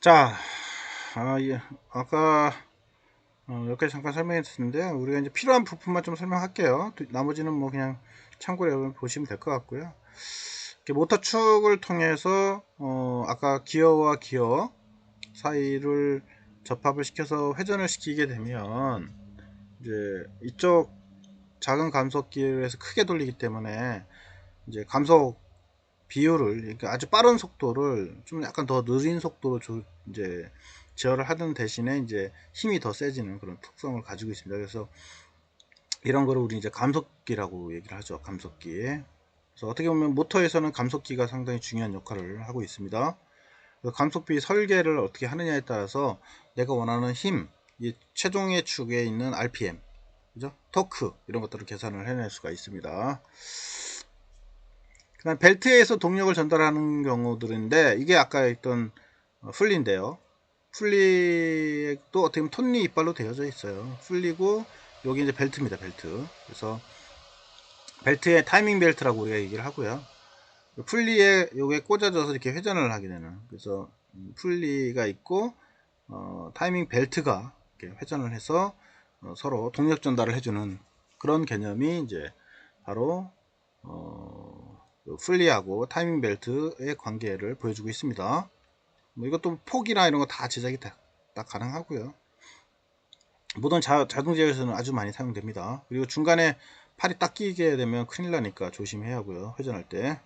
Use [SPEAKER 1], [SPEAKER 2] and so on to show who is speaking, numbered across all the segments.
[SPEAKER 1] 자, 예. 아까 여기까지 잠깐 설명했었는데 우리가 이제 필요한 부품만 좀 설명할게요. 나머지는 뭐 그냥 참고로 여러분 보시면 될 것 같고요. 이렇게 모터 축을 통해서 아까 기어와 기어 사이를 접합을 시켜서 회전을 시키게 되면 이제 이쪽 작은 감속기에서 크게 돌리기 때문에 이제 감속 비율을, 그러니까 아주 빠른 속도를 좀 약간 더 느린 속도로 이제 제어를 하는 대신에 이제 힘이 더 세지는 그런 특성을 가지고 있습니다. 그래서 이런 거를 우리 이제 감속기라고 얘기를 하죠. 감속기. 그래서 어떻게 보면 모터에서는 감속기가 상당히 중요한 역할을 하고 있습니다. 그래서 감속비 설계를 어떻게 하느냐에 따라서 내가 원하는 힘, 이 최종의 축에 있는 RPM, 그죠? 토크 이런 것들을 계산을 해낼 수가 있습니다. 그다음 벨트에서 동력을 전달하는 경우들인데 이게 아까 있던 풀리인데요. 풀리도 어떻게 보면 톱니 이빨로 되어져 있어요. 풀리고 여기 이제 벨트입니다. 벨트. 그래서 벨트에 타이밍 벨트라고 우리가 얘기를 하고요. 풀리에 요게 꽂아져서 이렇게 회전을 하게 되는, 그래서 풀리가 있고 타이밍 벨트가 이렇게 회전을 해서 서로 동력 전달을 해주는 그런 개념이 이제 바로 풀리하고 타이밍 벨트의 관계를 보여주고 있습니다. 뭐 이것도 폭이나 이런 거 다 제작이 다 가능하고요. 모든 자동 제어에서는 아주 많이 사용됩니다. 그리고 중간에 팔이 딱 끼게 되면 큰일 나니까 조심해야 하고요. 회전할 때.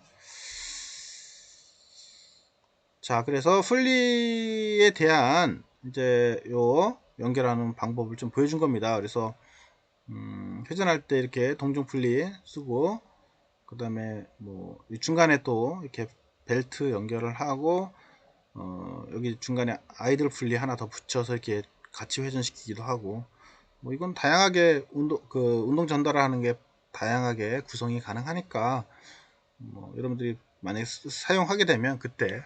[SPEAKER 1] 자, 그래서 풀리에 대한 이제 요 연결하는 방법을 좀 보여준 겁니다. 그래서 회전할 때 이렇게 동중 풀리 쓰고, 그 다음에 뭐 중간에 또 이렇게 벨트 연결을 하고 여기 중간에 아이들 풀리 하나 더 붙여서 이렇게 같이 회전시키기도 하고, 뭐 이건 다양하게 운동 전달을 하는 게 다양하게 구성이 가능하니까 뭐 여러분들이 만약에 사용하게 되면 그때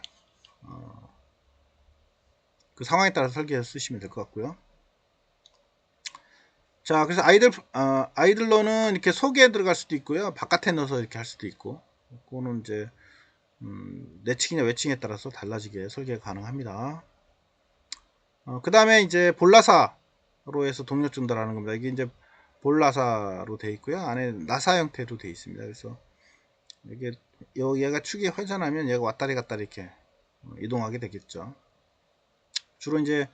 [SPEAKER 1] 그 상황에 따라서 설계해서 쓰시면 될 것 같고요. 자, 그래서 아이들로는 이렇게 속에 들어갈 수도 있고요, 바깥에 넣어서 이렇게 할 수도 있고, 그거는 이제 내칭이냐 외칭에 따라서 달라지게 설계가 가능합니다. 그 다음에 이제 볼라사로 해서 동력 전달하는 겁니다. 이게 이제 볼라사로 되어 있고요, 안에 나사 형태로 되어 있습니다. 그래서 이게 얘가 축이 회전하면 얘가 왔다리 갔다리 이렇게 이동하게 되겠죠. 주로 이제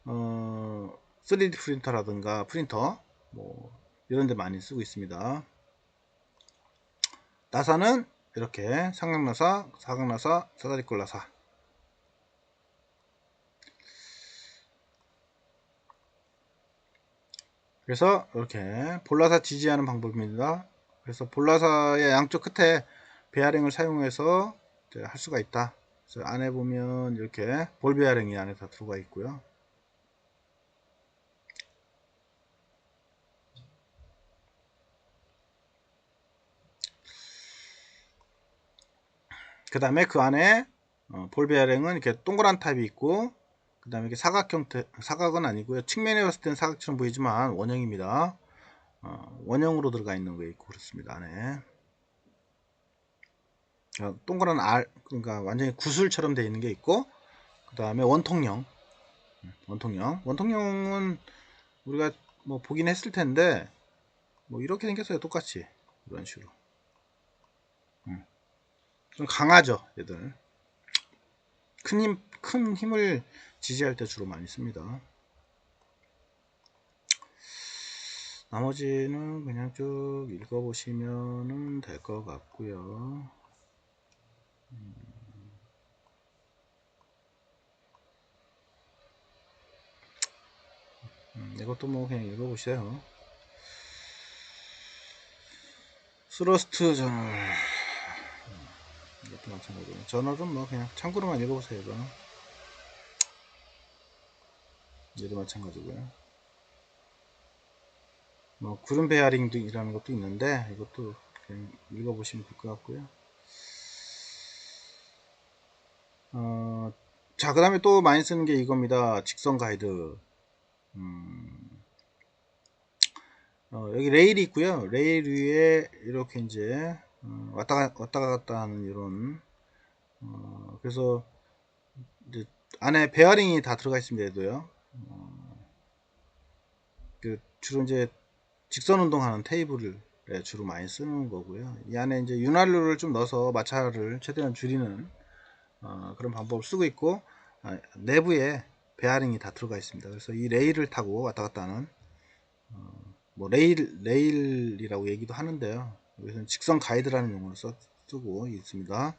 [SPEAKER 1] 3D 프린터라든가 프린터 뭐 이런 데 많이 쓰고 있습니다. 나사는 이렇게 삼각나사, 사각나사, 사다리꼴 나사. 그래서 이렇게 볼라사 지지하는 방법입니다. 그래서 볼라사의 양쪽 끝에 베어링을 사용해서 할 수가 있다. 그래서 안에 보면 이렇게 볼 베어링이 안에 다 들어가 있고요. 그 다음에 그 안에 볼 베어링은 이렇게 동그란 타입이 있고, 그 다음에 이렇게 사각 형태, 사각은 아니고요, 측면에 봤을 때는 사각처럼 보이지만 원형입니다. 원형으로 들어가 있는 거 있고 그렇습니다. 안에 동그란 그러니까 완전히 구슬처럼 되어 있는 게 있고, 그 다음에 원통형은 우리가 뭐 보긴 했을 텐데 뭐 이렇게 생겼어요. 똑같이 이런 식으로. 좀 강하죠, 얘들. 큰 힘을 지지할 때 주로 많이 씁니다. 나머지는 그냥 쭉 읽어보시면 될 것 같고요. 이것도 뭐 그냥 읽어보세요. 스러스트 저널, 이것도 마찬가지고, 저널은 뭐 그냥 참고로만 읽어보세요. 이거 얘도 마찬가지고요. 뭐 구름 베어링이라는 것도 있는데 이것도 그냥 읽어보시면 될 것 같고요. 자, 그 다음에 또 많이 쓰는 게 이겁니다. 직선 가이드. 여기 레일이 있고요. 레일 위에 이렇게 이제 왔다 갔다 하는 이런, 그래서 이제 안에 베어링이 다 들어가 있습니다. 얘도요. 주로 이제 직선 운동하는 테이블을 주로 많이 쓰는 거고요. 이 안에 이제 윤활유를 좀 넣어서 마찰을 최대한 줄이는 그런 방법을 쓰고 있고, 내부에 베어링이 다 들어가 있습니다. 그래서 이 레일을 타고 왔다 갔다 하는 뭐 레일이라고 얘기도 하는데요. 여기서는 직선 가이드라는 용어를 쓰고 있습니다.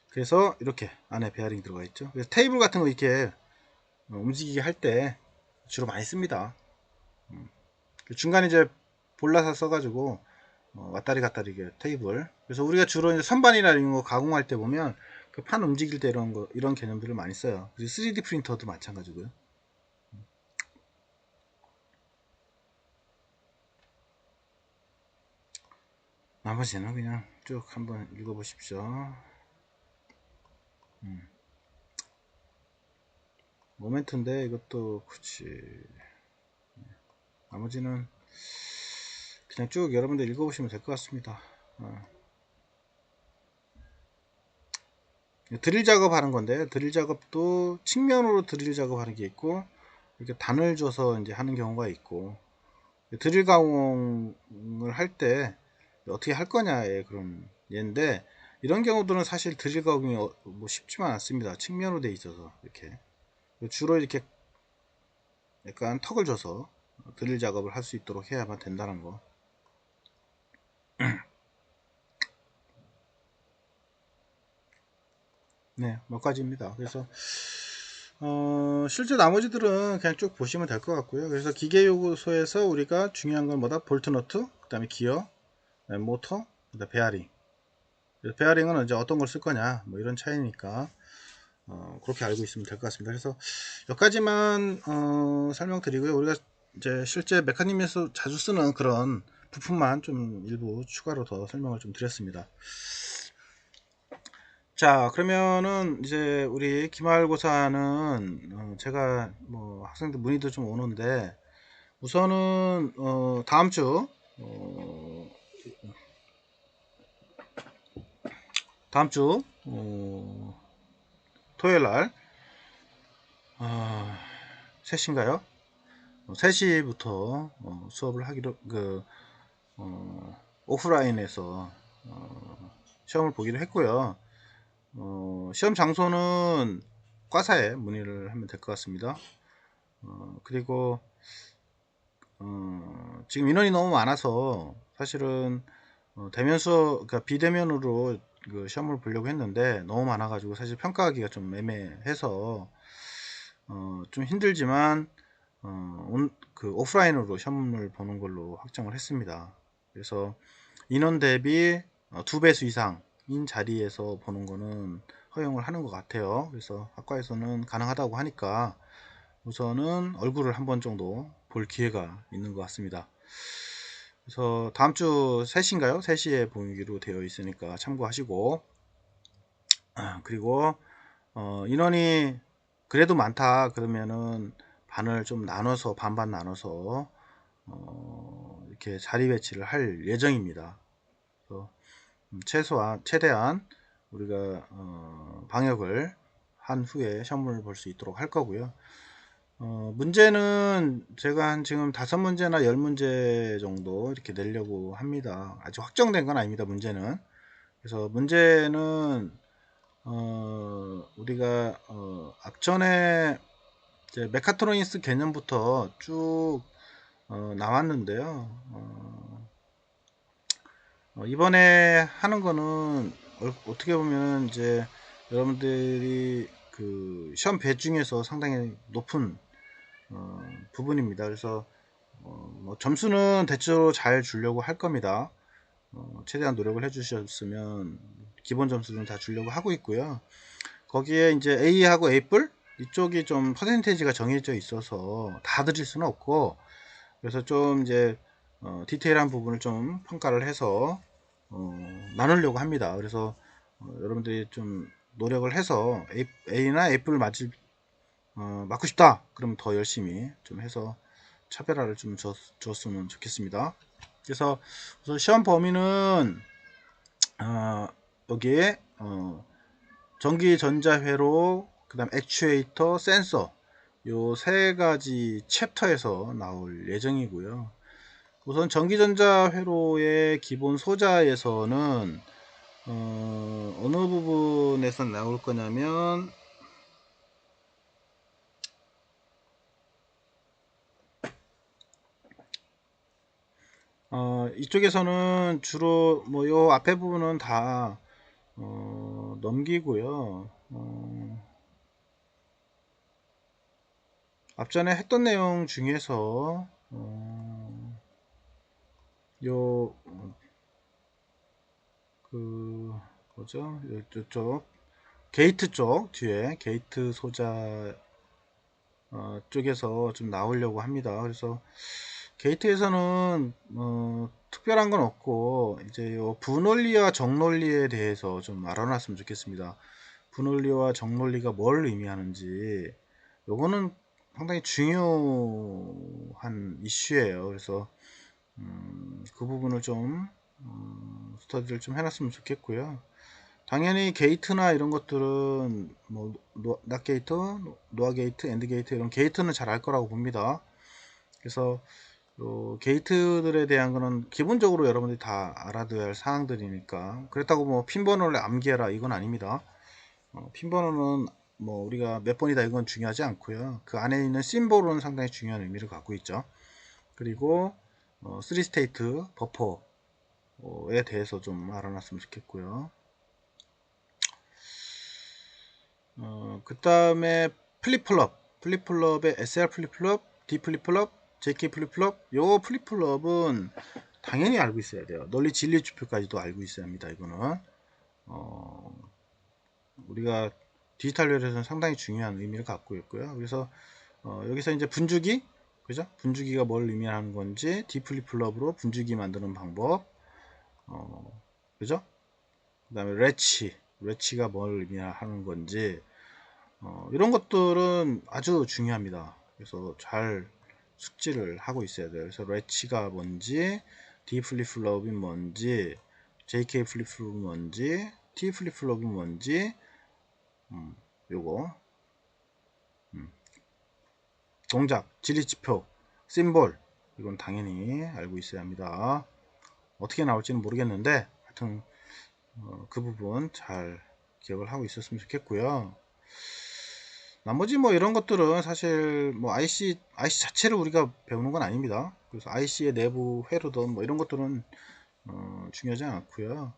[SPEAKER 1] 그래서 이렇게 안에 베어링이 들어가 있죠. 그래서 테이블 같은 거 이렇게 움직이게 할 때 주로 많이 씁니다. 중간에 이제 볼라사 써가지고 왔다리 갔다리 이게 테이블. 그래서 우리가 주로 이제 선반이나 이런 거 가공할 때 보면 그 판 움직일 때 이런 개념들을 많이 써요. 그리고 3D 프린터도 마찬가지고요. 나머지는 그냥 쭉 한번 읽어보십시오. 모멘트인데 이것도 굳이 나머지는 그냥 쭉 여러분들 읽어보시면 될 것 같습니다. 드릴 작업하는 건데, 드릴 작업도 측면으로 드릴 작업하는 게 있고, 이렇게 단을 줘서 이제 하는 경우가 있고, 드릴 가공을 할 때 어떻게 할 거냐의 그런 예인데, 이런 경우들은 사실 드릴 가공이 뭐 쉽지만 않습니다. 측면으로 돼 있어서 이렇게 주로 이렇게 약간 턱을 줘서 드릴 작업을 할 수 있도록 해야만 된다는 거. 네, 몇 가지입니다. 그래서 실제 나머지들은 그냥 쭉 보시면 될 것 같고요. 그래서 기계 요소에서 우리가 중요한 건 뭐다? 볼트 너트, 그 다음에 기어, 그다음에 모터, 그다음에 베어링. 베어링은 이제 어떤 걸 쓸 거냐, 뭐 이런 차이니까 그렇게 알고 있으면 될 것 같습니다. 그래서 몇 가지만 설명드리고요. 우리가 이제 실제 메카님에서 자주 쓰는 그런 부품만 좀 일부 추가로 더 설명을 좀 드렸습니다. 자, 그러면은 이제 우리 기말고사는 제가 뭐 학생들 문의도 좀 오는데, 우선은 다음 주 다음 주 토요일 날 3시인가요? 3시부터 수업을 하기로 오프라인에서 시험을 보기로 했고요. 시험 장소는 과사에 문의를 하면 될 것 같습니다. 그리고 지금 인원이 너무 많아서 사실은 대면 수업, 그러니까 비대면으로 그 시험을 보려고 했는데 너무 많아가지고 사실 평가하기가 좀 애매해서 좀 힘들지만 그 오프라인으로 시험을 보는 걸로 확정을 했습니다. 그래서 인원 대비 2배수 이상인 자리에서 보는 거는 허용을 하는 것 같아요. 그래서 학과에서는 가능하다고 하니까 우선은 얼굴을 한 번 정도 볼 기회가 있는 것 같습니다. 그래서 다음 주 3시인가요? 3시에 보기로 되어 있으니까 참고하시고, 그리고 인원이 그래도 많다 그러면은 반을 좀 나눠서 반반 나눠서 이렇게 자리 배치를 할 예정입니다. 그래서 최대한 우리가 방역을 한 후에 시험을 볼 수 있도록 할 거고요. 문제는 제가 한 지금 5문제나 10문제 정도 이렇게 내려고 합니다. 아직 확정된 건 아닙니다. 문제는. 그래서 문제는 우리가 앞전에 이제 메카트로니스 개념부터 쭉 나왔는데요. 이번에 하는 거는 어떻게 보면 이제 여러분들이 그 시험 배 중에서 상당히 높은 부분입니다. 그래서 뭐 점수는 대체로 잘 주려고 할 겁니다. 최대한 노력을 해주셨으면 기본 점수는 다 주려고 하고 있고요. 거기에 이제 A하고 A뿔 이쪽이 좀 퍼센테이지가 정해져 있어서 다 드릴 수는 없고, 그래서 좀 이제 디테일한 부분을 좀 평가를 해서 나누려고 합니다. 그래서 여러분들이 좀 노력을 해서 A나 A뿔 맞고 싶다 그러면 더 열심히 좀 해서 차별화를 좀 줬으면 좋겠습니다. 그래서 우선 시험 범위는 여기에 전기 전자 회로, 그 다음 액추에이터, 센서, 요 세 가지 챕터에서 나올 예정이고요. 우선 전기전자 회로의 기본 소자에서는 어느 부분에서 나올 거냐면, 이쪽에서는 주로 뭐 요 앞에 부분은 다 넘기고요. 앞전에 했던 내용 중에서 요 그 뭐죠? 이쪽 게이트 쪽 뒤에 게이트 소자 쪽에서 좀 나오려고 합니다. 그래서 게이트에서는 특별한 건 없고 이제 요 분원리와 정논리에 대해서 좀 알아놨으면 좋겠습니다. 분원리와 정논리가 뭘 의미하는지 요거는 상당히 중요한 이슈예요. 그래서 그 부분을 좀 스터디를 좀 해놨으면 좋겠고요. 당연히 게이트나 이런 것들은 뭐 낫 게이트, 노아 게이트, 엔드 게이트 이런 게이트는 잘 알 거라고 봅니다. 그래서 게이트들에 대한 거는 기본적으로 여러분들이 다 알아둬야 할 사항들이니까, 그렇다고 뭐 핀번호를 암기해라 이건 아닙니다. 핀번호는 뭐 우리가 몇 번이다 이건 중요하지 않고요. 그 안에 있는 심볼은 상당히 중요한 의미를 갖고 있죠. 그리고 3스테이트 버퍼에 대해서 좀 알아놨으면 좋겠고요. 그 다음에 플립플럽의 SR 플립플럽, D 플립플럽, JK 플립플럽, 요 플립플럽은 당연히 알고 있어야 돼요. 논리 진리 주표까지도 알고 있어야 합니다. 이거는 우리가 디지털 뇌에서는 상당히 중요한 의미를 갖고 있고요. 그래서 여기서 이제 분주기, 그죠? 분주기가 뭘 의미하는 건지, D 플립플럽으로 분주기 만드는 방법, 그죠? 그 다음에 레치가 뭘 의미하는 건지, 이런 것들은 아주 중요합니다. 그래서 잘 숙지를 하고 있어야 돼요. 그래서 레치가 뭔지, D 플립플롭이 뭔지, JK 플립플롭이 뭔지, T 플립플롭이 뭔지, 요거 동작, 지리지표, 심볼, 이건 당연히 알고 있어야 합니다. 어떻게 나올지는 모르겠는데 하여튼 그 부분 잘 기억을 하고 있었으면 좋겠고요. 나머지 뭐 이런 것들은 사실 뭐 IC 자체를 우리가 배우는 건 아닙니다. 그래서 IC의 내부 회로든 뭐 이런 것들은 중요하지 않고요.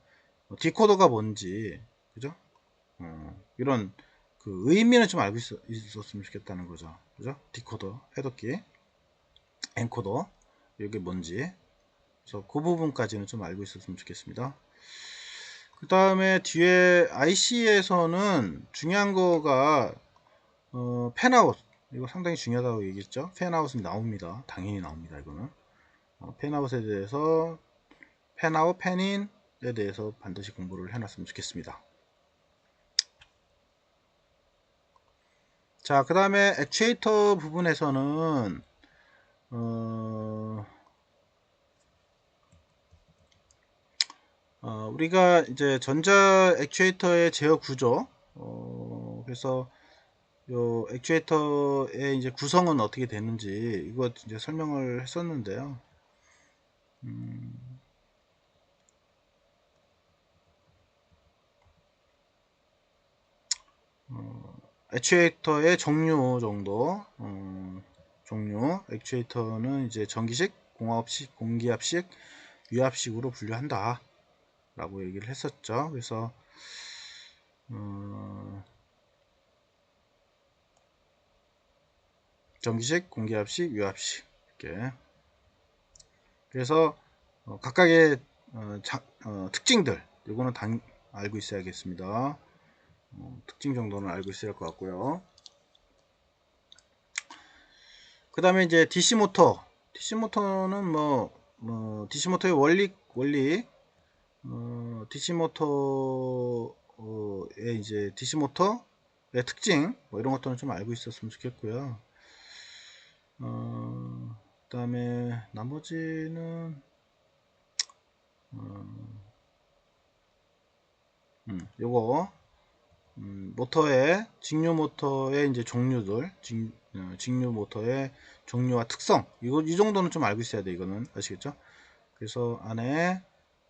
[SPEAKER 1] 디코더가 뭔지, 그죠? 이런 그 의미는 좀 알고 있었으면 좋겠다는 거죠. 그죠? 디코더, 해독기, 엔코더, 이게 뭔지. 그래서 그 부분까지는 좀 알고 있었으면 좋겠습니다. 그 다음에 뒤에 IC에서는 중요한 거가 팬아웃, 이거 상당히 중요하다고 얘기했죠. 팬아웃은 나옵니다. 당연히 나옵니다. 이거는 팬아웃에 대해서, 팬아웃, 팬인에 대해서 반드시 공부를 해놨으면 좋겠습니다. 자, 그 다음에 액추에이터 부분에서는 우리가 이제 전자 액추에이터의 제어 구조, 그래서 요 액추에이터의 이제 구성은 어떻게 되는지 이거 이제 설명을 했었는데요. 액추에이터의 종류 정도, 종류, 액추에이터는 이제 전기식, 공합식, 공기압식, 유압식으로 분류한다 라고 얘기를 했었죠. 그래서 전기식, 공기압식, 유압식, 이렇게. 그래서 각각의 특징들, 이거는 알고 있어야겠습니다. 특징 정도는 알고 있어야 할 것 같고요. 그 다음에 이제 DC 모터. DC 모터는 DC 모터의 원리, DC 모터의 이제 DC 모터의 특징, 뭐 이런 것들은 좀 알고 있었으면 좋겠고요. 그 다음에 나머지는 요거 모터의 직류 모터의 이제 종류들, 직류 모터의 종류와 특성, 이 정도는 좀 알고 있어야 돼. 이거는 아시겠죠? 그래서 안에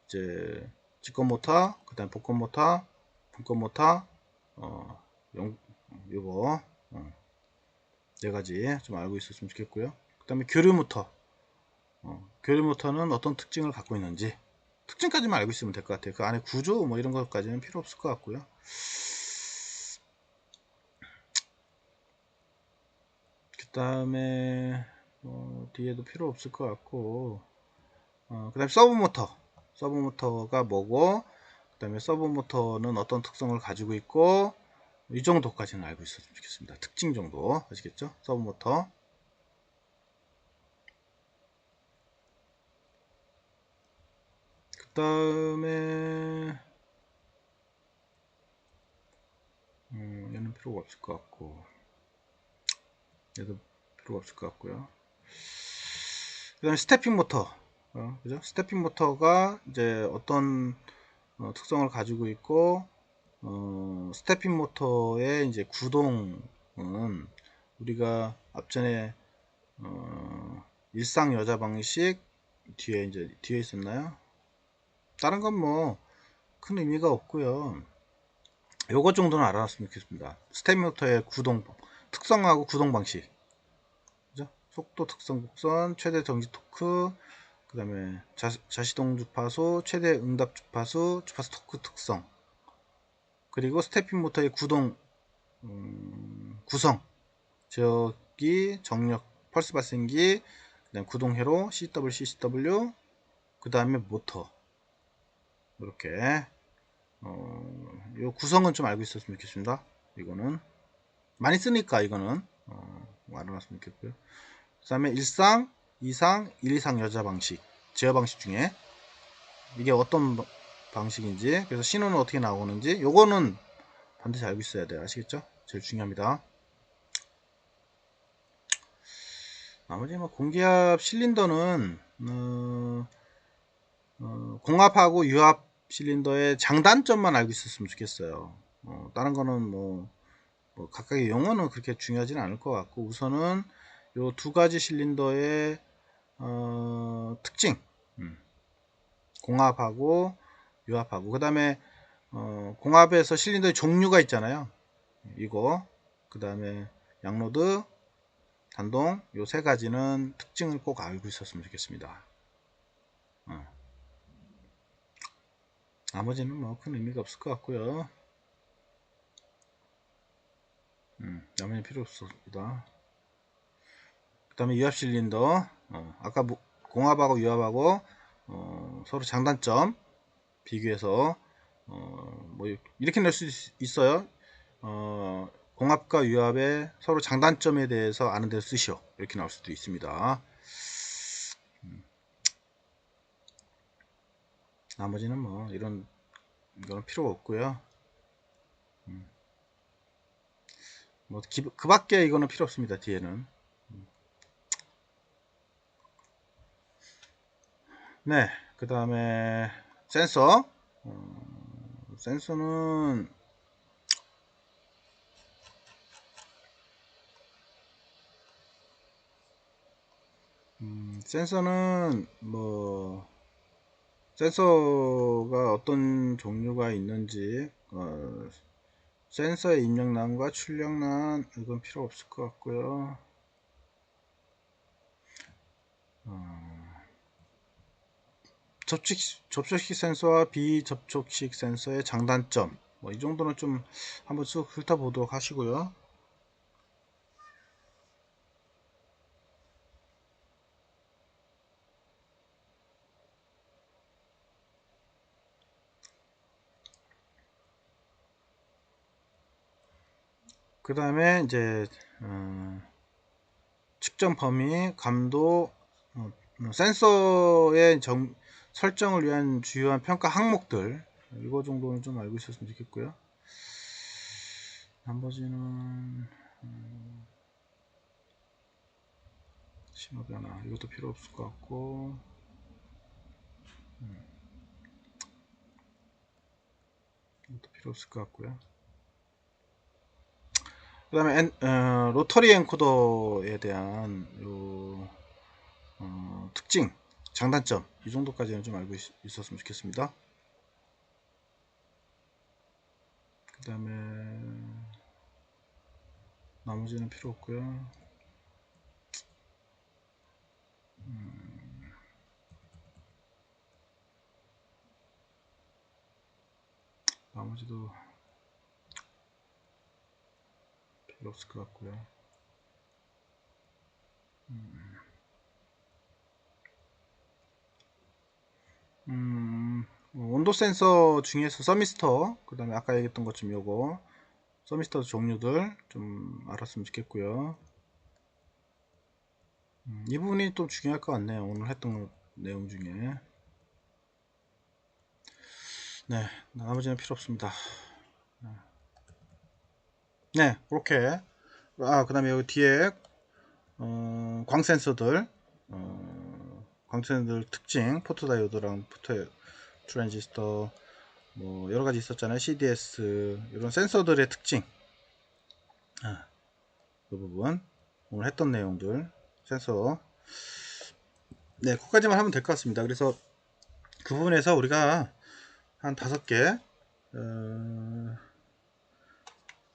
[SPEAKER 1] 이제 직권 모터, 그다음 복권 모터, 분권 모터, 용, 요거 네 가지 좀 알고 있었으면 좋겠고요. 그다음에 교류 모터, 교류 모터는 어떤 특징을 갖고 있는지 특징까지만 알고 있으면 될 것 같아요. 그 안에 구조 뭐 이런 것까지는 필요 없을 것 같고요. 그 다음에 뒤에도 필요 없을 것 같고, 그 다음에 서브 모터가 뭐고, 그 다음에 서브 모터는 어떤 특성을 가지고 있고, 이 정도까지는 알고 있었으면 좋겠습니다. 특징 정도 아시겠죠? 서브 모터. 그 다음에 얘는 필요가 없을 것 같고, 얘도 필요가 없을 것 같고요. 그 다음에 스태핑 모터, 그죠? 스태핑 모터가 이제 어떤 특성을 가지고 있고, 스태핑 모터의 이제 구동은 우리가 앞전에 일상 여자 방식 뒤에 이제 뒤에 있었나요? 다른 건 뭐 큰 의미가 없고요. 요것 정도는 알아놨으면 좋겠습니다. 스태핑 모터의 구동 특성하고 구동 방식, 그죠? 속도, 특성, 곡선, 최대 정지 토크, 그 다음에 자시동 주파수, 최대 응답 주파수, 주파수 토크 특성, 그리고 스태핑 모터의 구동 구성, 저기 정력 펄스 발생기, 그다음 구동 회로 CW, CCW, 그 다음에 모터. 이렇게 요 구성은 좀 알고 있었으면 좋겠습니다. 이거는 많이 쓰니까 이거는 알아놨으면 좋겠고요. 그 다음에 1상, 2상, 1, 2상 여자 방식, 제어 방식 중에 이게 어떤 방식인지, 그래서 신호는 어떻게 나오는지 요거는 반드시 알고 있어야 돼요. 아시겠죠? 제일 중요합니다. 나머지 뭐 공기압 실린더는 공합하고 유압 실린더의 장단점만 알고 있었으면 좋겠어요. 다른 거는 뭐 각각의 용어는 그렇게 중요하지는 않을 것 같고, 우선은 요 두 가지 실린더의 특징, 공합하고 유압하고, 그 다음에 공합에서 실린더의 종류가 있잖아요. 이거, 그 다음에 양로드, 단동, 요 세 가지는 특징을 꼭 알고 있었으면 좋겠습니다. 나머지는 뭐 큰 의미가 없을 것 같고요. 나머지는 필요 없습니다. 그 다음에 유압 실린더, 아까 공합하고 유압하고 서로 장단점 비교해서 뭐 이렇게 낼 수 있어요. 공합과 유압의 서로 장단점에 대해서 아는 데서 쓰시오, 이렇게 나올 수도 있습니다. 나머지는 뭐 이런 거는 필요가 없고요. 뭐 그 밖에 이거는 필요 없습니다. 뒤에는. 네, 그 다음에 센서. 센서는 센서는 뭐 센서가 어떤 종류가 있는지, 센서의 입력란과 출력란, 이건 필요 없을 것 같고요. 접촉식 센서와 비접촉식 센서의 장단점, 뭐 이 정도는 좀 한번 쭉 훑어보도록 하시고요. 그 다음에 이제 측정 범위, 감도, 센서의 설정을 위한 주요한 평가 항목들, 이거 정도는 좀 알고 있었으면 좋겠고요. 나머지는 신호 변화, 이것도 필요 없을 것 같고, 이것도 필요 없을 것 같고요. 그 다음에 로터리 엔코더에 대한 특징, 장단점 이 정도까지는 좀 알고 있었으면 좋겠습니다. 그 다음에 나머지는 필요 없고요. 나머지도 필요 없을 것 같고요. 온도 센서 중에서 서미스터, 그 다음에 아까 얘기했던 것좀 요거 서미스터 종류들 좀 알았으면 좋겠고요. 이 부분이 또 중요할 것 같네요. 오늘 했던 내용 중에. 네, 나머지는 필요 없습니다. 네, 그렇게. 그 다음에 여기 뒤에 광 센서들, 광 센서들 특징, 포토다이오드랑 포토 트랜지스터, 뭐 여러 가지 있었잖아요. CDS 이런 센서들의 특징. 그 부분 오늘 했던 내용들 센서. 네, 거기까지만 하면 될 것 같습니다. 그래서 그 부분에서 우리가 한 5개,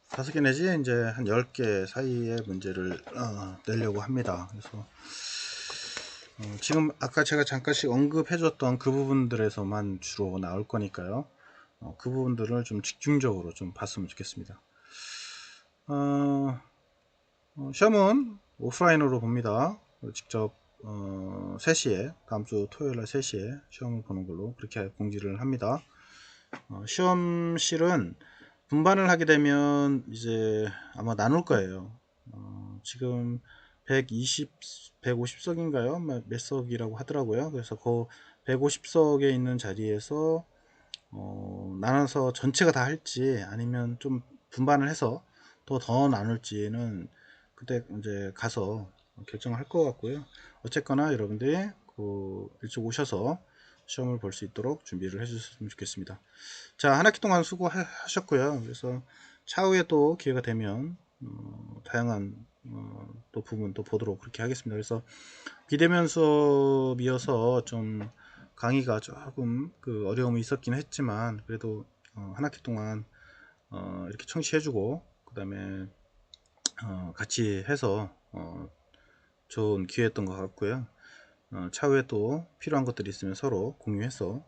[SPEAKER 1] 5개 내지 이제 한 10개 사이의 문제를 내려고 합니다. 그래서 지금 아까 제가 잠깐씩 언급해줬던 그 부분들에서만 주로 나올 거니까요. 그 부분들을 좀 집중적으로 좀 봤으면 좋겠습니다. 시험은 오프라인으로 봅니다. 직접 3시에 다음주 토요일날 3시에 시험을 보는 걸로 그렇게 공지를 합니다. 시험실은 분반을 하게 되면 이제 아마 나눌 거예요. 지금 150석인가요? 몇 석이라고 하더라고요. 그래서 그 150석에 있는 자리에서 나눠서 전체가 다 할지 아니면 좀 분반을 해서 더 나눌지는 그때 이제 가서 결정할 것 같고요. 어쨌거나 여러분들이 일찍 오셔서 시험을 볼 수 있도록 준비를 해주셨으면 좋겠습니다. 자, 한 학기 동안 수고하셨고요. 그래서 차후에 또 기회가 되면 다양한 또 부분 또 보도록 그렇게 하겠습니다. 그래서 비대면 수업이어서 좀 강의가 조금 그 어려움이 있었긴 했지만 그래도 한 학기 동안 이렇게 청취해주고 그 다음에 같이 해서 좋은 기회였던 것 같고요. 차후에 또 필요한 것들이 있으면 서로 공유해서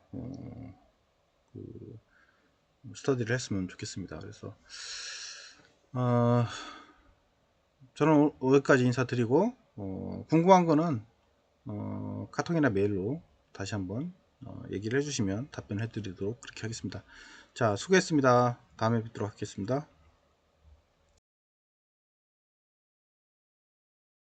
[SPEAKER 1] 스터디를 했으면 좋겠습니다. 그래서 저는 여기까지 인사드리고 궁금한 거는 카톡이나 메일로 다시 한번 얘기를 해주시면 답변해 드리도록 그렇게 하겠습니다. 자, 수고했습니다. 다음에 뵙도록 하겠습니다.